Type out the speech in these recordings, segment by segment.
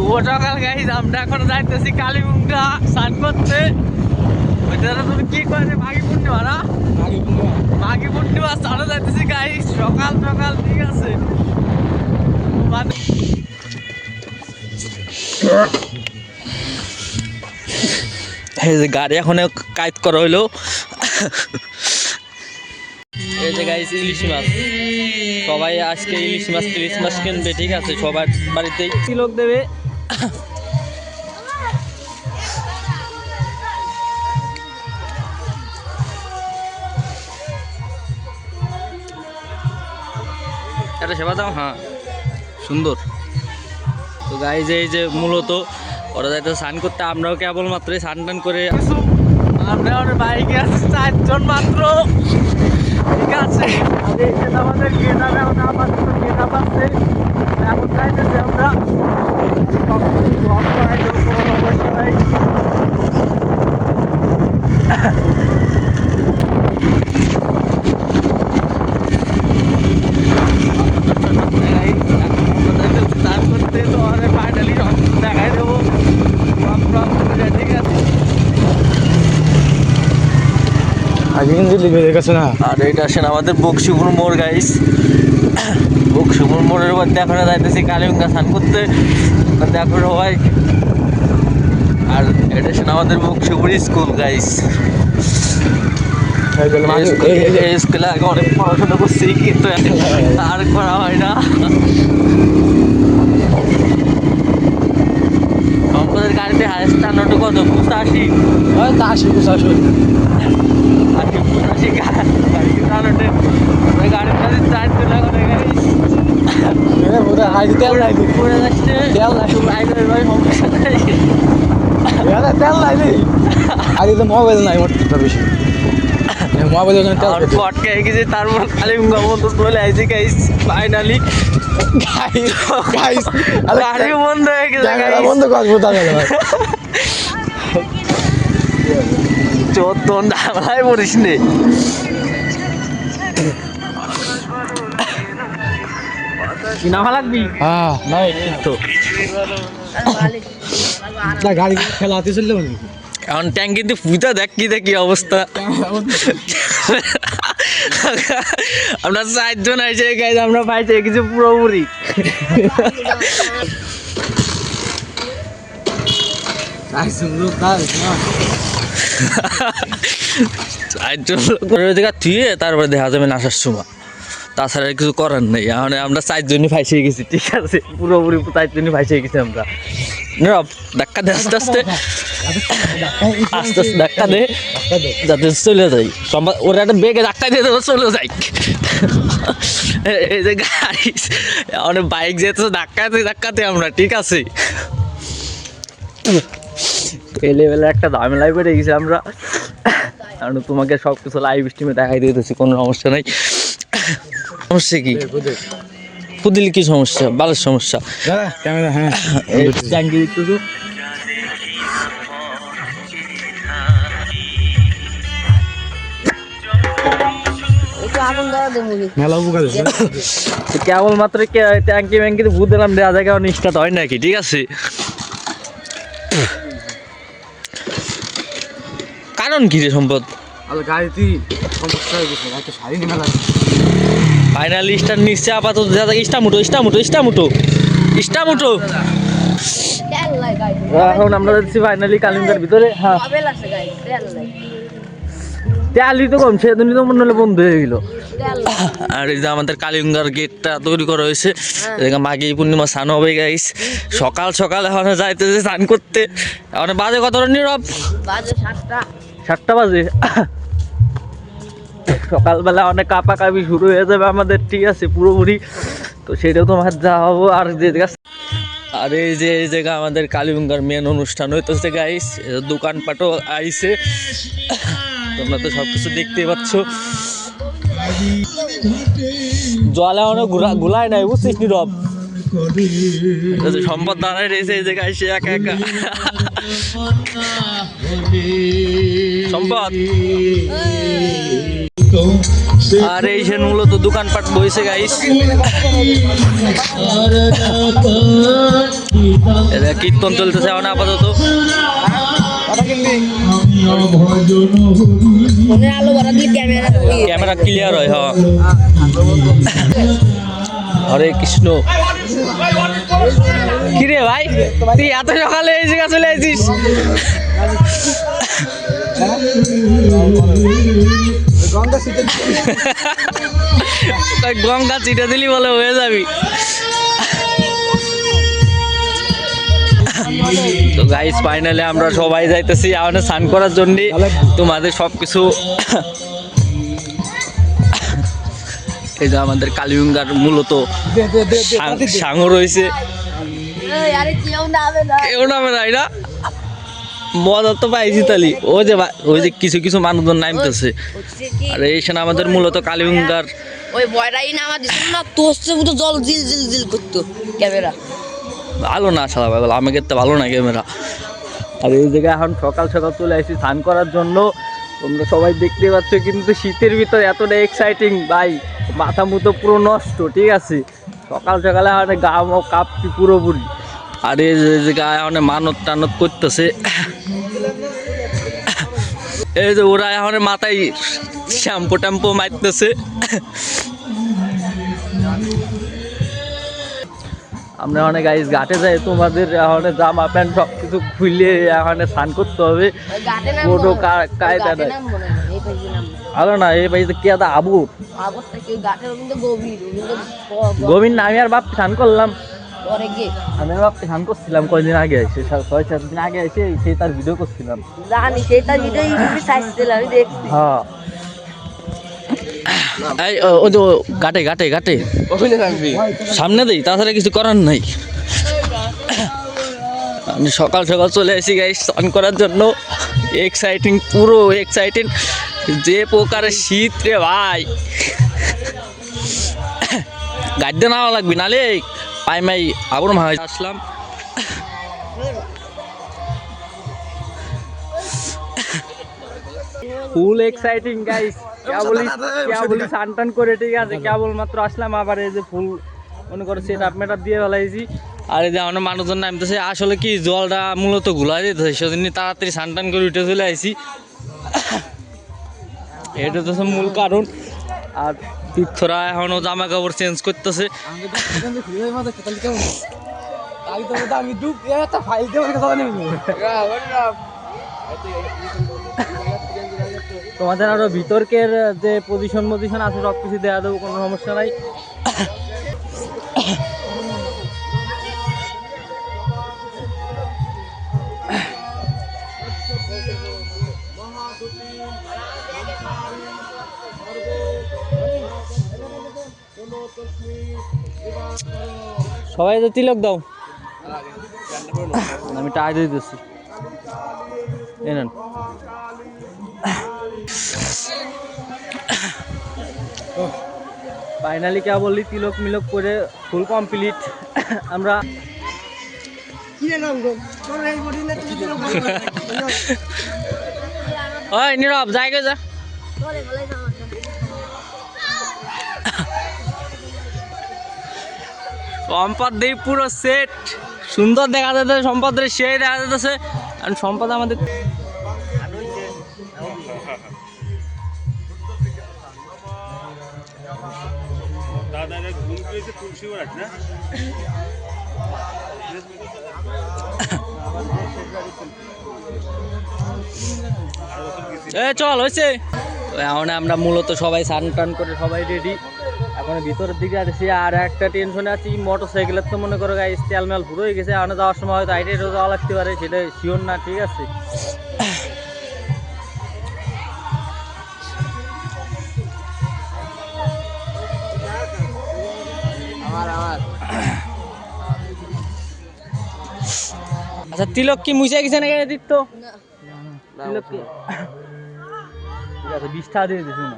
শুভ সকাল গাইস, আমরা এখন যাইতেছি কালীগঙ্গা স্নান করতে। তুমি কি করে মাঘী পূর্ণিমা না মাঘী পূর্ণিমা স্নানে যাইতেছি গাইস সকাল সকাল। ঠিক আছে, এই যে গাড়ি এখন কাইত করা হইলো। এই যে গাইস ইলিশ মাছ, সবাই আজকে ইলিশ মাছ কিনবে। ঠিক আছে, সবার বাড়িতেই কি লোক দেবে। এটা সেবা দাও। হ্যাঁ, সুন্দর। তো গাইস এই যে মূলত ওরা যাইতে স্নান করতে, আমরাও কেবলমাত্র স্নান টান করে আমরা বাইকে আছি 4 জন মাত্র। ঠিক আছে, আমাদের গেট আপ এখন আপাতত গেট আপ আছে। এখন চাইতেছি আমরা স্নান করতে, তো আমাদের ফাইনালি দেখাই দেবো। ঠিক আছে, আর এটা আসেন আমাদের বক্সিপুর মোড় গাইস। বক্সিপুর মোড়ের মধ্যে এখন যাইতেছি কালীগঙ্গা স্নান করতে। দেখো সবাই, আর এটা আসেন আমাদের বক্সিপুর স্কুল গাইস। এই স্কুলে আগে অনেক পড়াশোনা করছি, কিন্তু আর করা হয় না। সম্পদের গাড়িতে হাইস্ট টানোটা কত? 85 মোবাইল নাই বেশি, মোবাইল তারপর কালীগঙ্গা মতো চলে আসি গাইস। ফাইনালি গাড়ি বন্ধ হয়ে গেছে, বন্ধ করবো চোদ্দন ঝামেলায় পড়িস নে। নামা লাগবি? হ্যাঁ, তো গাড়ি খেলাতে চললে এখন ট্যাঙ্কিতে ফুটা দেখ কি অবস্থা। আমরা 4 জন আইসে গাইজ, আমরা পাইছি কিছু পুরোপুরি। তারপরে দেখা যাবে আসার সময়, তাছাড়া কিছু করার নেই। এখন আমরা 4 জনই ফাইসে গেছি। ঠিক আছে, পুরোপুরি 4 জনই ফাইসে গেছি আমরা। ধাক্কা দে আস্তে আস্তে ধাক্কা দে, যাতে চলে যাই। ওরা একটা বেগে ধাক্কা দিয়ে দেবো, চলে যাই। এই যে গাড়ি অনেক বাইক যেতে ধাক্কাতে আমরা। ঠিক আছে, এই লেভেলে একটা ঝামেলায় পড়ে গেছি আমরা। কারণ তোমাকে সব কিছু লাইভ স্ট্রিমে দেখাই দিতেছি, কোনো সমস্যা নেই। সমস্যা কি ফুদিল? কি সমস্যা? বালের সমস্যা। হ্যাঁ, ট্যাঙ্কি দেখতেছো? কেবলমাত্র ট্যাঙ্কি ব্যাঙ্কিতে ভূত দিলাম, দেওয়া যায় কেমন স্টার্ট হয় নাকি? ঠিক আছে, কারণ কি রে সম্পদ? ফাইনালি স্টার নিচ্ছে আপাতত। ইস্টামুটো। এখন আমরা যাচ্ছি ফাইনালি কালিঙ্গার ভিতরে। হ্যাঁ, তেয়ালি তো কম, সেদিনই তো মনে হলে বন্ধ হয়ে গেল। আর এই যে আমাদের কালিঙ্গার গেটটা তৈরি করা হয়েছে। মাঘী পূর্ণিমা স্নান হবে গাইস। সকাল সকাল এখন যাইতেছে স্নান করতে। এখন বাজে কত? নীরব 7টা বাজে। সকালবেলা অনেক কাঁপাকাঁপি শুরু হয়ে যাবে আমাদের। ঠিক আছে, পুরোপুরি। তো সেটাও তোমার যা হবো। আর এই যে এই জায়গা আমাদের কালীগঙ্গার মেন অনুষ্ঠান হইতেছে গাইস। দোকানপাটও আইছে, তোমরা তো সবকিছু দেখতেই পাচ্ছ। জলে অনেক গুলায় নাই, বুঝছিস নীরব? সম্পদ দাঁড়ায় রয়েছে এই জায়গায়, সে একা একা। সম্পদ আর এই যে মূলত দোকানপাট বইছে গাইস। এটা কীর্তন চলতেছে এখন আপাতত। ক্যামেরা ক্লিয়ার হয়। হ্যাঁ, হরে কৃষ্ণ। কিরে ভাই, তুই এত সকালে এই জায়গা চলে আসিস? গঙ্গা চিটা দিলি বলে হয়ে যাবি। তো গাইস ফাইনালি আমরা সবাই যাইতেছি আমাদের স্নান করার জন্য। তোমাদের সবকিছু এই যে আমাদের কালিগঙ্গার মূলত সাঙ্গ রয়েছে। কেউ নামে নাই না, মজা তো পাইছি তালি। ওই যে কিছু কিছু মানুষজন নামতেছে। আর এইখানে আমাদের মূলত কালিগঙ্গার ওই বয়রাই নামা দিছিল না, তোসছে পুরো জল জিল জিল জিল করতো ক্যামেরা। ভালো না শালা পাগল, আমাকে তো ভালো না ক্যামেরা। আর এই জায়গায় এখন সকাল সকাল চলে আসছি স্নান করার জন্য। তোমরা সবাই দেখতে পাচ্ছ, কিন্তু শীতের ভিতরে এতটা এক্সাইটিং ভাই, মাথা মুতো পুরো নষ্ট। ঠিক আছে, সকাল সকালে মানে গা কাঁপছি পুরোপুরি। আর এই জায়গায় মানে মানত টানত করতেছে। এই যে ওরা এখন মাথায় শ্যাম্পু ট্যাম্পু মারতেছে। আমরা অনেক গাইস ঘাটে যাই, তোমাদের এখন জামা প্যান্ট সব কিছু খুলে এখন স্নান করতে হবে। কোনো কায়দা নাই। ভালো না এই ভাই কেদা আবু গভীর না। আমি আর বাপ স্নান করলাম, আমি আর বাপ স্নান করছিলাম কয়দিন আগে এসে, 6-7 দিন আগে এসে সেই তার ভিডিও করছিলাম। জানি সেই তার ভিডিও ইউটিউবে সার্চ দিলাম, আমি দেখছি। হ্যাঁ, এই ও তো ঘাটে ঘাটে ঘাটে সামনে দেই, তাছাড়া কিছু করার নাই। আমি সকাল সকাল চলে আসি গাইস স্নান করার জন্য। এক্সাইটিং, পুরো এক্সাইটিং। যে প্রকারের শীত রে ভাই, গাড়িতে নামা লাগবে নালে পাই মাই আবার মাই আসলাম। ফুল এক্সাইটিং গাইস, কেবল স্নান টান করে ঠিক আছে, কেবল মাত্র আসলাম। আবার এই যে ফুল মনে করো সেট আপ মেট আপ দিয়ে ফেলাইছি। আর এই যে আমার মানুষজন নামতেছে। আসলে কি জলটা মূলত ঘুলাই দিতেছে, সেজন্য তাড়াতাড়ি স্নান টান করে উঠে চলে আসি। এটা তো মূল কারণ। আর তীর্থরা এখনো জামা কাপড় চেঞ্জ করতেছে। তোমাদের আরো বিতর্কের যে পজিশন আছে সব কিছু দেওয়া দেবো, কোনো সমস্যা নাই। সবাই তো তিলক দাও, আমি টাকা দিয়ে দিচ্ছি। ফাইনালি কে বললি তিলক মিলক করে ফুল কমপ্লিট। আমরা ওই নীরব জায়গা যা। সম্পদ দেই পুরো সেট সুন্দর দেখা যাচ্ছে, সম্পদের সেই দেখা যাচ্ছে। আর সম্পদ আমাদের চল হয়েছে। এখন আমরা মূলত সবাই স্নান টান করে সবাই রেডি, এখন ভিতরের দিকে আসছি। আর একটা টেনশনে আছি, মোটর সাইকেলের তো মনে করো গাইস তেল মেল পুরো হয়ে গেছে। এখন যাওয়ার সময় হয়তো হাইটে যাওয়া লাগতে পারে, সেটা শিওর না। ঠিক আছে, আচ্ছা তিলক কি মুছে গেছে না কেন দিত? তিলক কি ঠিক আছে 20 টাকা দিয়ে দিস না।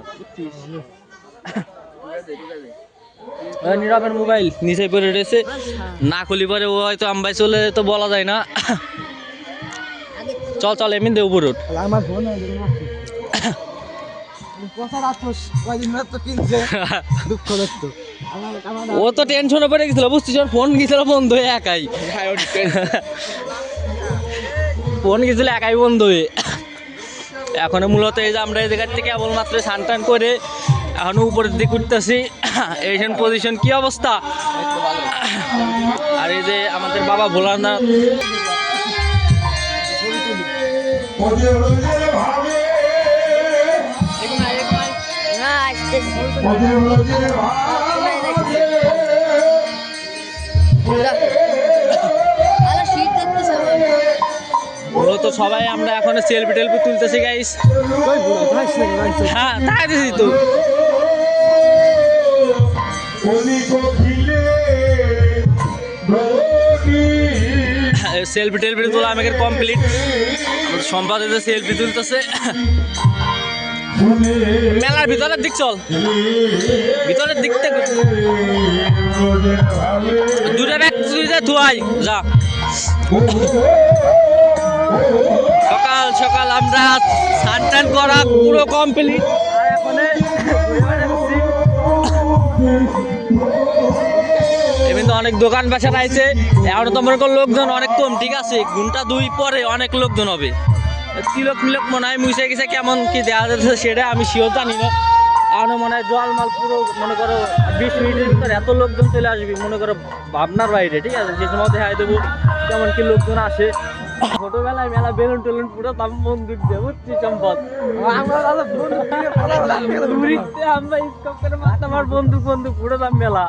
নীরবের মোবাইল নিচে পড়ে রয়েছে, না খুলি পরে ও হয়তো আমবাই চলে তো বলা যায় না। চল চল এমনি দে উপর কথা রাখোস কয়দিন ধরে তো কিনছে দুঃখ দেখতো ও তো টেনশনে পড়ে গেছিল বুঝছিস, ওর ফোন গেছিল বন্ধ হয়ে একাই, ফোন গেছিল একাই বন্ধ হয়ে। এখন মূলত এই যে আমরা এই জায়গার থেকে কেবলমাত্র স্নান টান করে এখন উপরের দিকে উঠতেছি। এইখান পজিশন কি অবস্থা, আর এই যে আমাদের বাবা ভোলানাথ না আসতেছি আলো শীত দেখতেছে মূলত সবাই আমরা এখন সেলফি টেলফি তুলতেছি গাইস। কই বুড়া খাইছ নাকি হ্যাঁ তাই দিছি তো সেলফি টেলফি তোলা আমাদের কমপ্লিট। সম্পাদিত সেলফি তুলতেছে। মেলার ভিতরের দিক চল, ভিতরের দিক থেকে দুটা ব্যাগ ধোয়াই যা। সকাল সকাল আমরা স্নান টান করা পুরো কমপ্লিট। কিন্তু অনেক দোকান বাসা আছে, এখন তো মনে করো লোকজন অনেক কম, ঠিক আছে ঘন্টা 2 পরে অনেক লোকজন হবে। তিলক মিলক মনে হয় মুছে গেছে, কেমন কি দেওয়া যাচ্ছে সেটা আমি শিওর জানি না। এখন মনে হয় জল মাল পুরো মনে করো 20 মিনিটের ভিতরে এত লোকজন চলে আসবে মনে করো ভাবনার বাইরে, ঠিক আছে। যে সময় দেখাই দেবো কেমন কি লোকজন আসে। ছোটবেলায় মেলা বেলুন টেলুন পুরো দাম বন্দুক দিয়ে বুঝছি সম্পদ আমরা স্কপ করে মারতাম, আমার বন্দুক বন্দুক পুরো দাম মেলা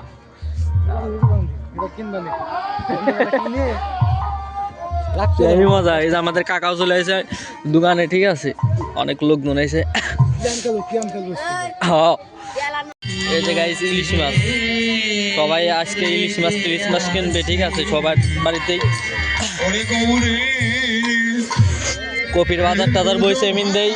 এই মজা। এই যে আমাদের কাকাও চলে আসে দোকানে, ঠিক আছে অনেক লোকজন এসে। এই যে গাইস ইলিশ মাছ, সবাই আজকে ইলিশ মাছ কিনবে, ঠিক আছে সবার বাড়িতেই। কপির বাজার টাজার বইছে এমিন দেই।